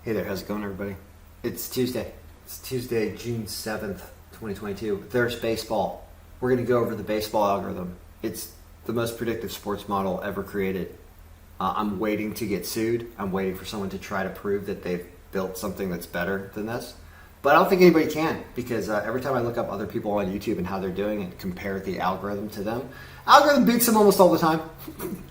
Hey there, how's it going, everybody? It's Tuesday. It's Tuesday, June 7th, 2022. There's baseball. We're going to go over the baseball algorithm. It's the most predictive sports model ever created. I'm waiting to get sued. I'm waiting for someone to try to prove that they've built something that's better than this. But I don't think anybody can, because every time I look up other people on YouTube and how they're doing and compare the algorithm to them, algorithm beats them almost all the time.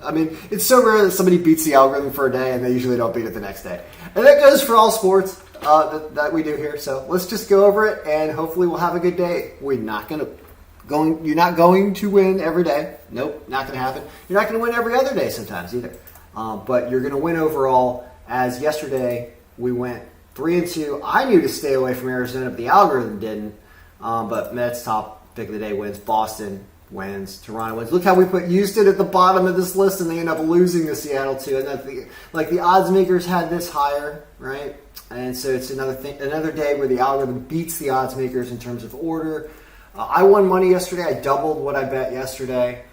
I mean, it's so rare that somebody beats the algorithm for a day and they usually don't beat it the next day. And that goes for all sports that we do here. So let's just go over it and hopefully we'll have a good day. You're not going to win every day. Nope, not going to happen. You're not going to win every other day sometimes either. But you're going to win overall. As yesterday we went 3-2. I knew to stay away from Arizona, but the algorithm didn't. But Mets top pick of the day wins. Boston wins. Toronto wins. Look how we put Houston at the bottom of this list, and they end up losing to Seattle too. And the odds makers had this higher, right? And so it's another day where the algorithm beats the odds makers in terms of order. I won money yesterday. I doubled what I bet yesterday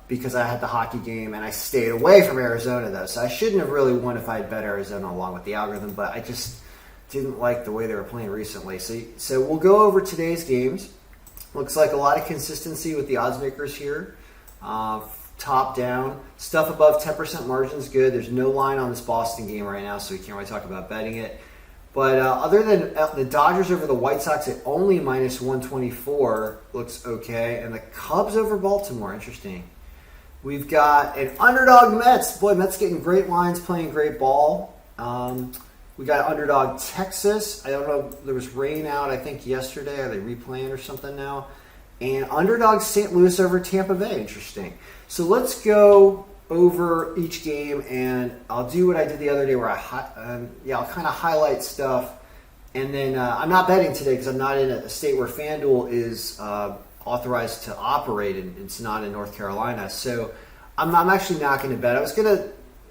because I had the hockey game, and I stayed away from Arizona though. So I shouldn't have really won if I had bet Arizona along with the algorithm, but I just didn't like the way they were playing recently. So we'll go over today's games. Looks like a lot of consistency with the odds makers here. Top down. Stuff above 10% margin is good. There's no line on this Boston game right now, so we can't really talk about betting it. But other than the Dodgers over the White Sox at only minus 124 looks okay. And the Cubs over Baltimore, interesting. We've got an underdog Mets. Boy, Mets getting great lines, playing great ball. We got underdog Texas. I don't know. There was rain out, I think, yesterday. Are they replaying or something now? And underdog St. Louis over Tampa Bay. Interesting. So let's go over each game, and I'll do what I did the other day where I'll kind of highlight stuff. And then I'm not betting today because I'm not in a state where FanDuel is authorized to operate, and it's not in North Carolina. So I'm actually not going to bet. I was going to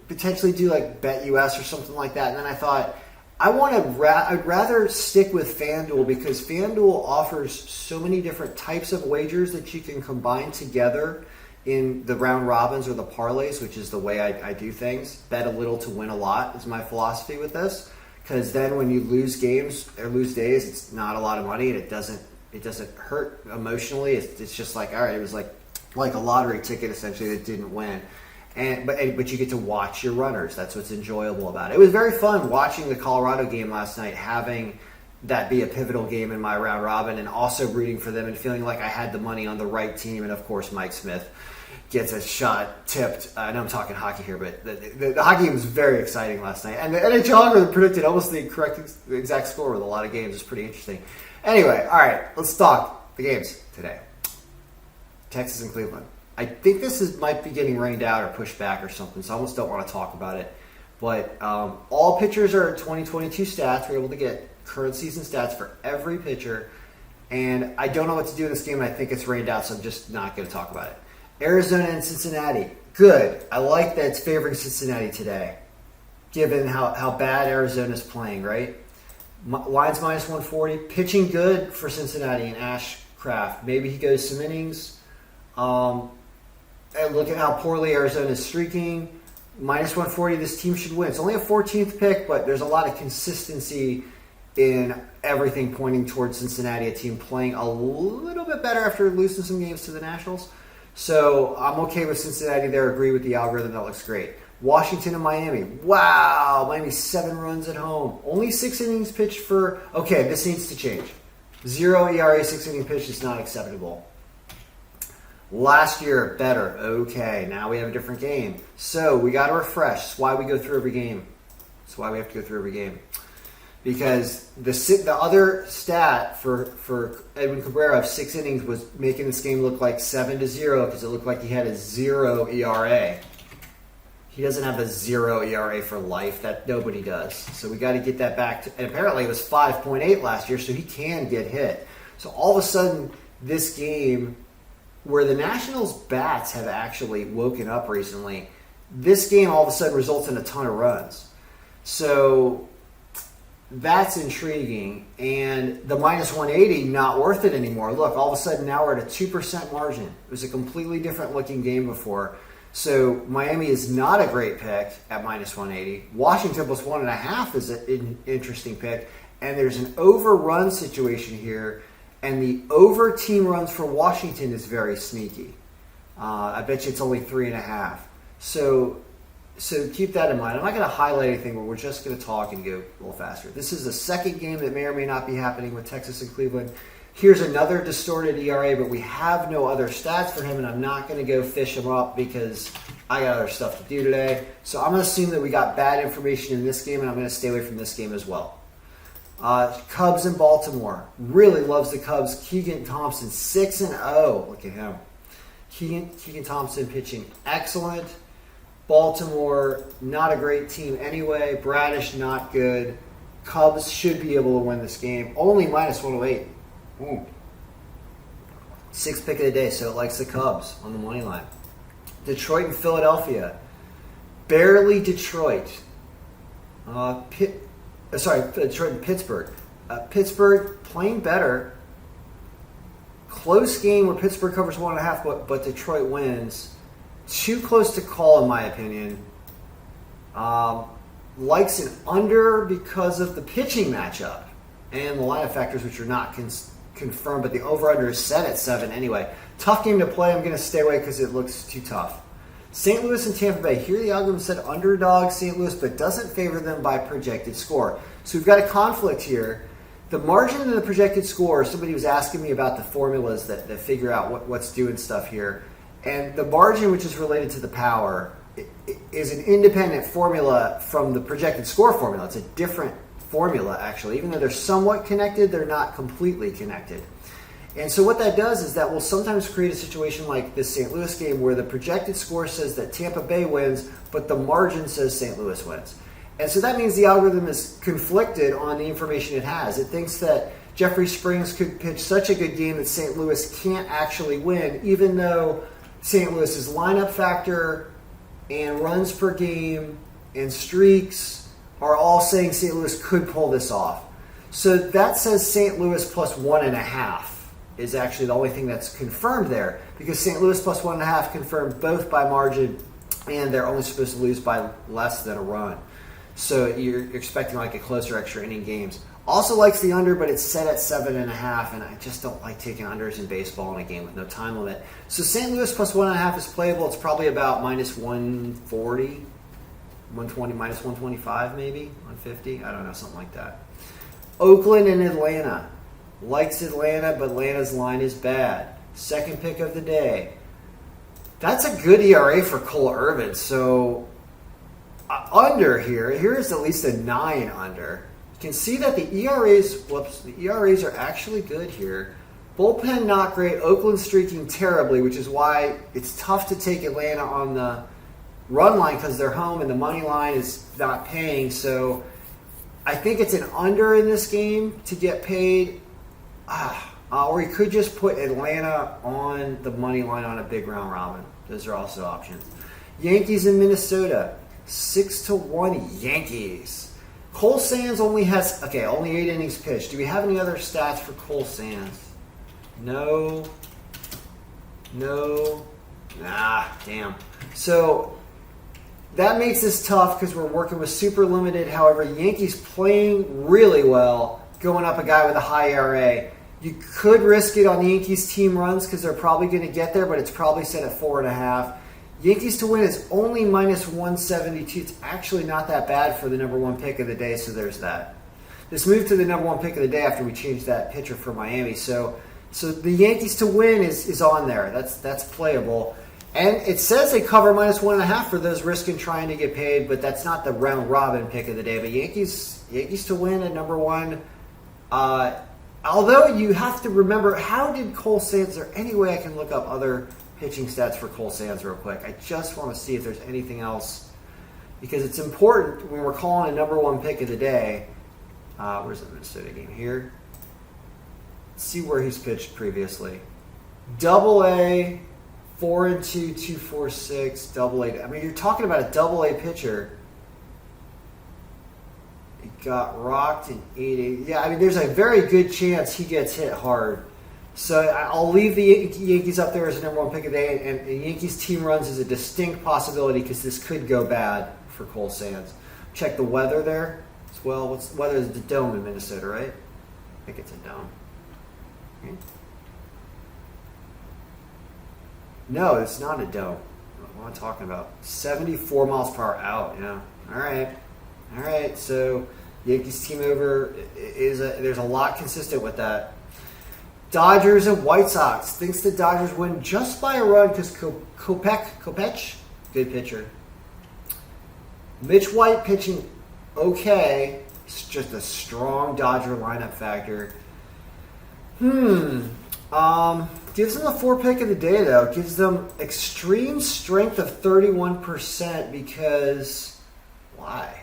potentially do like Bet US or something like that, and then I thought I'd rather stick with FanDuel because FanDuel offers so many different types of wagers that you can combine together in the round robins or the parlays, which is the way I do things. Bet a little to win a lot is my philosophy with this, because then when you lose games or lose days, it's not a lot of money and it doesn't hurt emotionally. It's just like, all right, it was like a lottery ticket essentially that didn't win. But you get to watch your runners. That's what's enjoyable about it. It was very fun watching the Colorado game last night, having that be a pivotal game in my round robin, and also rooting for them and feeling like I had the money on the right team. And of course, Mike Smith gets a shot tipped. I know I'm talking hockey here, but the hockey game was very exciting last night. And the NHL algorithm predicted almost the exact score with a lot of games. It's pretty interesting. Anyway, all right, let's talk the games today. Texas and Cleveland. I think might be getting rained out or pushed back or something, so I almost don't want to talk about it. But all pitchers are 2022 stats. We're able to get current season stats for every pitcher. And I don't know what to do in this game, and I think it's rained out, so I'm just not going to talk about it. Arizona and Cincinnati. Good. I like that it's favoring Cincinnati today, given how bad Arizona's playing, right? Line's minus 140. Pitching good for Cincinnati and Ashcraft. Maybe he goes some innings. And look at how poorly Arizona's streaking. Minus 140, this team should win. It's only a 14th pick, but there's a lot of consistency in everything pointing towards Cincinnati, a team playing a little bit better after losing some games to the Nationals. So I'm okay with Cincinnati there. Agree with the algorithm. That looks great. Washington and Miami. Wow. Miami 7 runs at home. Only 6 innings pitched for... Okay, this needs to change. 0 ERA, 6 inning pitch is not acceptable. Last year, better. Okay, now we have a different game. So we got to refresh. That's why we go through every game. That's why we have to go through every game. Because the other stat for Edwin Cabrera of 6 innings was making this game look like 7-0 because it looked like he had a 0 ERA. He doesn't have a 0 ERA for life. That nobody does. So we got to get that back to, and apparently it was 5.8 last year, so he can get hit. So all of a sudden, this game, where the Nationals' bats have actually woken up recently, this game all of a sudden results in a ton of runs. So that's intriguing. And the minus 180, not worth it anymore. Look, all of a sudden now we're at a 2% margin. It was a completely different looking game before. So Miami is not a great pick at minus 180. Washington plus 1.5 is an interesting pick. And there's an overrun situation here. And the over team runs for Washington is very sneaky. I bet you it's only 3.5. So keep that in mind. I'm not going to highlight anything, but we're just going to talk and go a little faster. This is the second game that may or may not be happening with Texas and Cleveland. Here's another distorted ERA, but we have no other stats for him, and I'm not going to go fish him up because I got other stuff to do today. So I'm going to assume that we got bad information in this game, and I'm going to stay away from this game as well. Cubs in Baltimore. Really loves the Cubs. Keegan Thompson, 6-0. Look at him. Keegan Thompson pitching excellent. Baltimore, not a great team anyway. Bradish, not good. Cubs should be able to win this game. Only minus 108. Sixth pick of the day, so it likes the Cubs on the money line. Detroit and Philadelphia. Barely Detroit. Detroit and Pittsburgh. Pittsburgh playing better. Close game where Pittsburgh covers 1.5, but Detroit wins. Too close to call, in my opinion. Likes an under because of the pitching matchup and the line of factors, which are not confirmed, but the over-under is set at 7 anyway. Tough game to play. I'm going to stay away because it looks too tough. St. Louis and Tampa Bay. Here the algorithm said underdog St. Louis, but doesn't favor them by projected score. So we've got a conflict here. The margin and the projected score, somebody was asking me about the formulas that figure out what's doing stuff here. And the margin, which is related to the power, is an independent formula from the projected score formula. It's a different formula, actually. Even though they're somewhat connected, they're not completely connected. And so what that does is that will sometimes create a situation like this St. Louis game where the projected score says that Tampa Bay wins, but the margin says St. Louis wins. And so that means the algorithm is conflicted on the information it has. It thinks that Jeffrey Springs could pitch such a good game that St. Louis can't actually win, even though St. Louis's lineup factor and runs per game and streaks are all saying St. Louis could pull this off. So that says St. Louis plus 1.5 is actually the only thing that's confirmed there, because St. Louis plus 1.5 confirmed both by margin and they're only supposed to lose by less than a run. So you're expecting like a closer extra inning games. Also likes the under, but it's set at 7.5, and I just don't like taking unders in baseball in a game with no time limit. So St. Louis plus 1.5 is playable. It's probably about minus 140, 120, minus 125 maybe, 150. I don't know, something like that. Oakland and Atlanta. Likes Atlanta, but Atlanta's line is bad. Second pick of the day. That's a good ERA for Cole Irvin. So under here, here's at least a 9 under. You can see that the ERAs are actually good here. Bullpen not great. Oakland streaking terribly, which is why it's tough to take Atlanta on the run line because they're home and the money line is not paying. So I think it's an under in this game to get paid. Or you could just put Atlanta on the money line on a big round robin. Those are also options. Yankees in Minnesota. 6-1 Yankees. Cole Sands only 8 innings pitched. Do we have any other stats for Cole Sands? No. Damn. So that makes this tough because we're working with super limited. However, Yankees playing really well, going up a guy with a high ERA. You could risk it on the Yankees team runs because they're probably going to get there, but it's probably set at 4.5. Yankees to win is only minus 172. It's actually not that bad for the number one pick of the day, so there's that. This moved to the number one pick of the day after we changed that pitcher for Miami. So the Yankees to win is on there. That's playable. And it says they cover minus 1.5 for those risking trying to get paid, but that's not the round robin pick of the day. But Yankees to win at number one. Although you have to remember, how did Cole Sands, is there any way I can look up other pitching stats for Cole Sands real quick? I just want to see if there's anything else, because it's important when we're calling a number one pick of the day. Where's the Minnesota game here? Let's see where he's pitched previously. Double-A, 4-2, 2.46, Double-A. I mean, you're talking about a Double-A pitcher. He got rocked in 8-8. Yeah, I mean, there's a very good chance he gets hit hard. So I'll leave the Yankees up there as the number one pick of the day, and Yankees team runs is a distinct possibility because this could go bad for Cole Sands. Check the weather there as well. What's the weather? Is the dome in Minnesota, right? I think it's a dome. Okay. No, it's not a dome. What am I talking about? 74 miles per hour out. Yeah. All right. So Yankees team over there's a lot consistent with that. Dodgers and White Sox. Thinks the Dodgers win just by a run because Kopech, good pitcher. Mitch White pitching okay. It's just a strong Dodger lineup factor. Gives them the 4 pick of the day, though. Gives them extreme strength of 31% because why?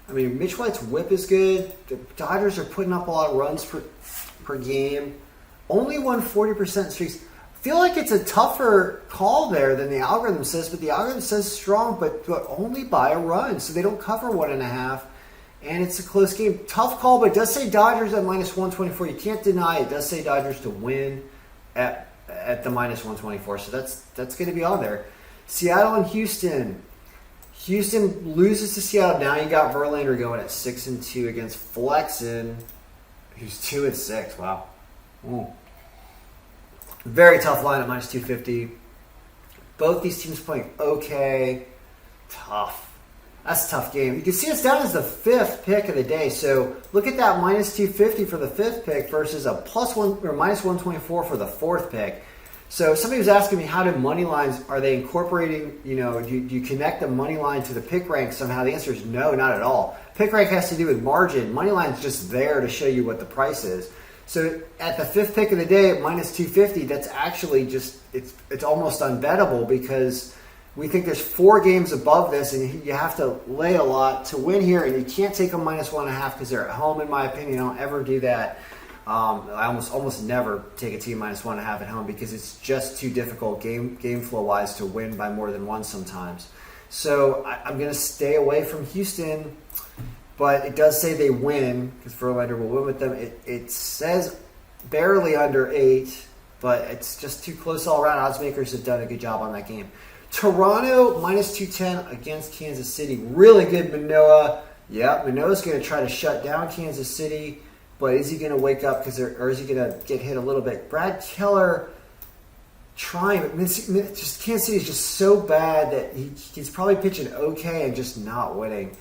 I mean, Mitch White's whip is good. The Dodgers are putting up a lot of runs per game. Only won 40% streaks. I feel like it's a tougher call there than the algorithm says, but the algorithm says strong, but only by a run. So they don't cover 1.5, and it's a close game. Tough call, but it does say Dodgers at minus 124. You can't deny it does say Dodgers to win at the minus 124. So that's going to be on there. Seattle and Houston. Houston loses to Seattle. Now you got Verlander going at 6-2 against Flexen, who's 2-6. Wow. Ooh. Very tough line at minus 250. Both these teams playing okay. Tough. That's a tough game. You can see it's down as the 5th pick of the day. So look at that minus 250 for the 5th pick versus a +1 or minus 124 for the 4th pick. So somebody was asking me, how do money lines, are they incorporating, do you connect the money line to the pick rank somehow? The answer is no, not at all. Pick rank has to do with margin. Money line's just there to show you what the price is. So at the 5th pick of the day at minus 250, that's actually just, it's almost unbettable because we think there's 4 games above this and you have to lay a lot to win here, and you can't take a minus 1.5 because they're at home, in my opinion. I don't ever do that. I almost never take a team minus 1.5 at home because it's just too difficult game flow wise to win by more than one sometimes. So I'm going to stay away from Houston, but it does say they win because Verlander will win with them. It says barely under 8, but it's just too close all around. Odds makers have done a good job on that game. Toronto minus 210 against Kansas City. Really good Manoah. Yeah, Manoah's going to try to shut down Kansas City. But is he going to wake up or is he going to get hit a little bit? Brad Keller trying, but just Kansas City is just so bad that he's probably pitching okay and just not winning.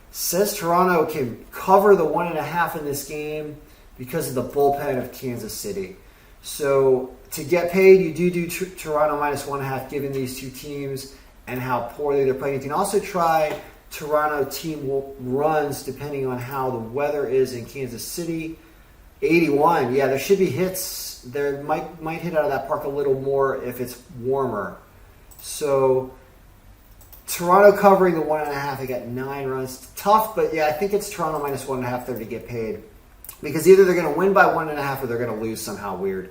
Says Toronto can cover the 1.5 in this game because of the bullpen of Kansas City. So to get paid, you do Toronto minus 1.5 given these two teams and how poorly they're playing. You can also try Toronto team runs depending on how the weather is in Kansas City. 81, yeah, there should be hits. There might hit out of that park a little more if it's warmer. So Toronto covering the 1.5, they got 9 runs. Tough, but yeah, I think it's Toronto minus 1.5 there to get paid because either they're going to win by 1.5 or they're going to lose somehow weird.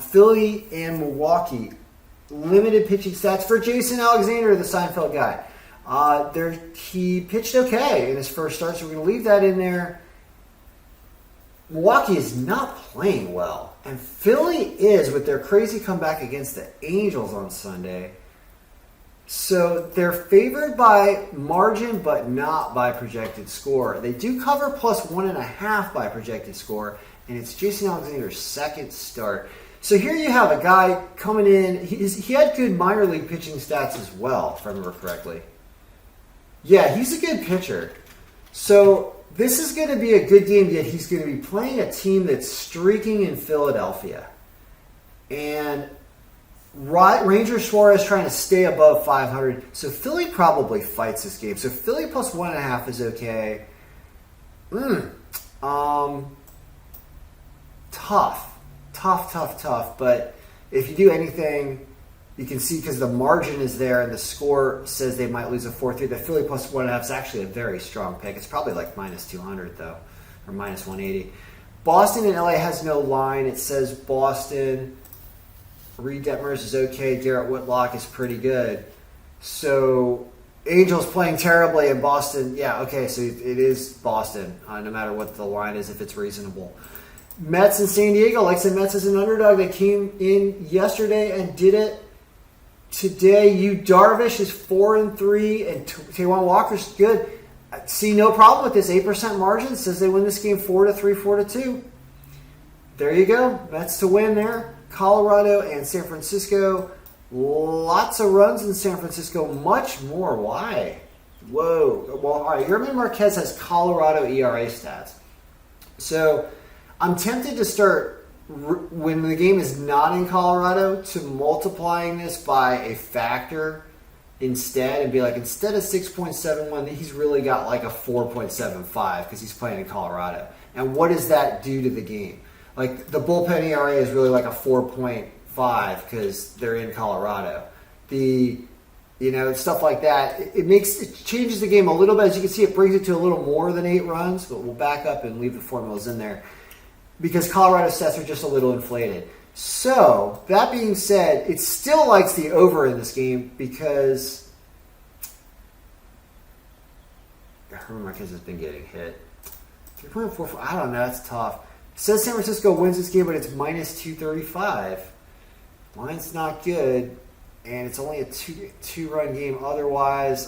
Philly and Milwaukee, limited pitching stats for Jason Alexander, the Seinfeld guy. He pitched okay in his first start, so we're going to leave that in there. Milwaukee is not playing well, and Philly is with their crazy comeback against the Angels on Sunday. So they're favored by margin, but not by projected score. They do cover plus 1.5 by projected score, and it's Jason Alexander's second start. So here you have a guy coming in. He had good minor league pitching stats as well, if I remember correctly. Yeah, he's a good pitcher. So this is going to be a good game, yet he's going to be playing a team that's streaking in Philadelphia. And Ranger Suarez trying to stay above 500. So Philly probably fights this game. So Philly plus 1.5 is okay. Tough. But if you do anything, you can see because the margin is there and the score says they might lose a 4-3. The Philly plus 1.5 is actually a very strong pick. It's probably like minus 200 though, or minus 180. Boston and LA has no line. It says Boston. Reed Detmers is okay. Garrett Whitlock is pretty good. So Angels playing terribly in Boston. Yeah, okay, so it is Boston, no matter what the line is, if it's reasonable. Mets and San Diego. Like I said, Mets as an underdog. They came in yesterday and did it. Today, Darvish is 4-3, and Taijuan Walker's good. I see no problem with this 8% margin. Says they win this game 4-3, 4-2. There you go. Mets to win there. Colorado and San Francisco. Lots of runs in San Francisco. Much more. Why? Whoa. Well, all right. German Marquez has Colorado ERA stats. So I'm tempted to start, when the game is not in Colorado, to multiplying this by a factor instead and be like, instead of 6.71, he's really got like a 4.75 because he's playing in Colorado. And what does that do to the game? Like the bullpen ERA is really like a 4.5 because they're in Colorado. Stuff like that. It changes the game a little bit. As you can see, it brings it to a little more than 8 runs, but we'll back up and leave the formulas in there because Colorado stats are just a little inflated. So, that being said, it still likes the over in this game because Herman Marquez has been getting hit. 3.44, I don't know, that's tough. It says San Francisco wins this game, but it's minus 235. Line's not good, and it's only a two-run game otherwise.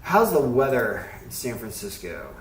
How's the weather in San Francisco?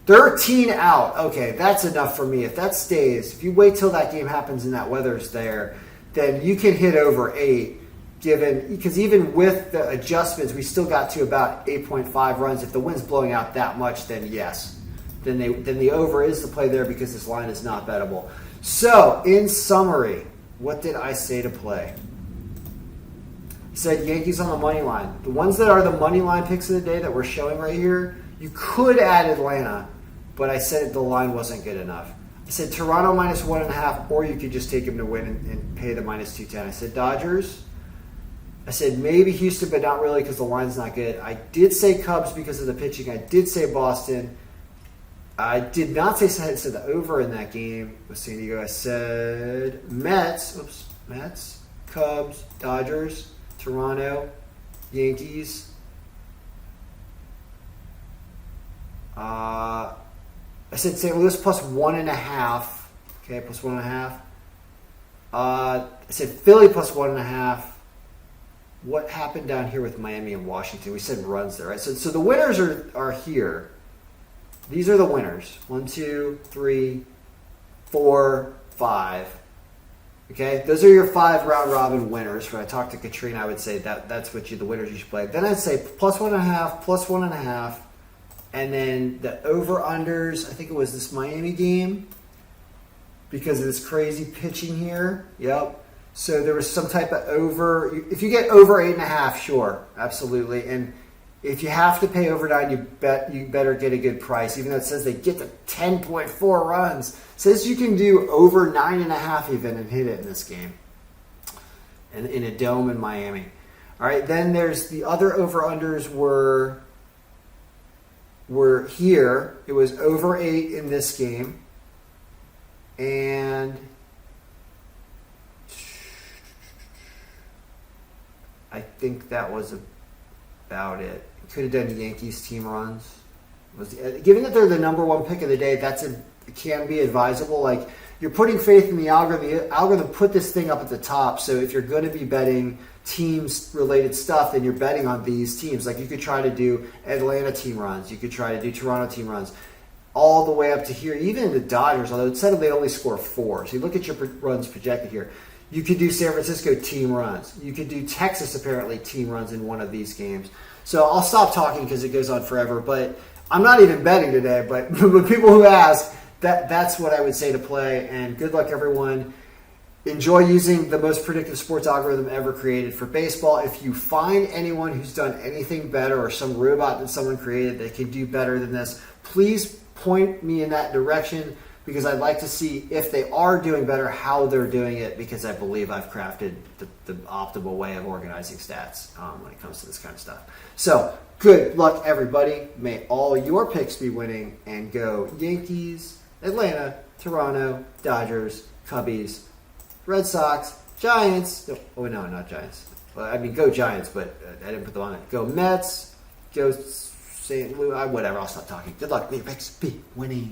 13 out. Okay, that's enough for me. If that stays, if you wait till that game happens and that weather's there, then you can hit over 8. Because even with the adjustments, we still got to about 8.5 runs. If the wind's blowing out that much, then yes. Then the over is the play there because this line is not bettable. So, in summary, what did I say to play? I said Yankees on the money line. The ones that are the money line picks of the day that we're showing right here, you could add Atlanta, but I said the line wasn't good enough. I said Toronto minus 1.5, or you could just take them to win and pay the minus 210. I said Dodgers. I said maybe Houston, but not really because the line's not good. I did say Cubs because of the pitching. I did say Boston. I did not say the over in that game with San Diego. I said Mets, Cubs, Dodgers, Toronto, Yankees. I said St. Louis plus 1.5. Okay, plus 1.5. I said Philly plus 1.5. What happened down here with Miami and Washington? We said runs there, right? So the winners are here. These are the winners. 1, 2, 3, 4, 5. Okay, those are your 5 round robin winners. When I talked to Katrina, I would say that's the winners you should play. Then I'd say plus 1.5, plus 1.5. And then the over-unders, I think it was this Miami game because of this crazy pitching here. Yep. So there was some type of over. If you get over 8.5, sure, absolutely. And if you have to pay over 9, you better get a good price. Even though it says they get to 10.4 runs, it says you can do over 9.5 even and hit it in this game, and in a dome in Miami. All right. Then there's the other over-unders were here. It was over 8 in this game. And I think that was about it. Could have done Yankees team runs. Given that they're the number 1 pick of the day, it can be advisable. Like, you're putting faith in the algorithm. The algorithm put this thing up at the top. So if you're going to be betting teams-related stuff, then you're betting on these teams. Like, you could try to do Atlanta team runs. You could try to do Toronto team runs. All the way up to here. Even the Dodgers, although it said they only score 4. So you look at your runs projected here. You could do San Francisco team runs. You could do Texas, apparently, team runs in one of these games. So I'll stop talking because it goes on forever. But I'm not even betting today. But people who ask, that's what I would say to play. And good luck, everyone. Enjoy using the most predictive sports algorithm ever created for baseball. If you find anyone who's done anything better or some robot that someone created that can do better than this, please point me in that direction because I'd like to see if they are doing better, how they're doing it, because I believe I've crafted the optimal way of organizing stats when it comes to this kind of stuff. So, good luck, everybody. May all your picks be winning and go Yankees, Atlanta, Toronto, Dodgers, Cubbies, Red Sox, Giants. Oh, no, not Giants. Well, I mean, go Giants, but I didn't put them on it. Go Mets. Go St. Louis. Whatever. I'll stop talking. Good luck. May your picks be winning.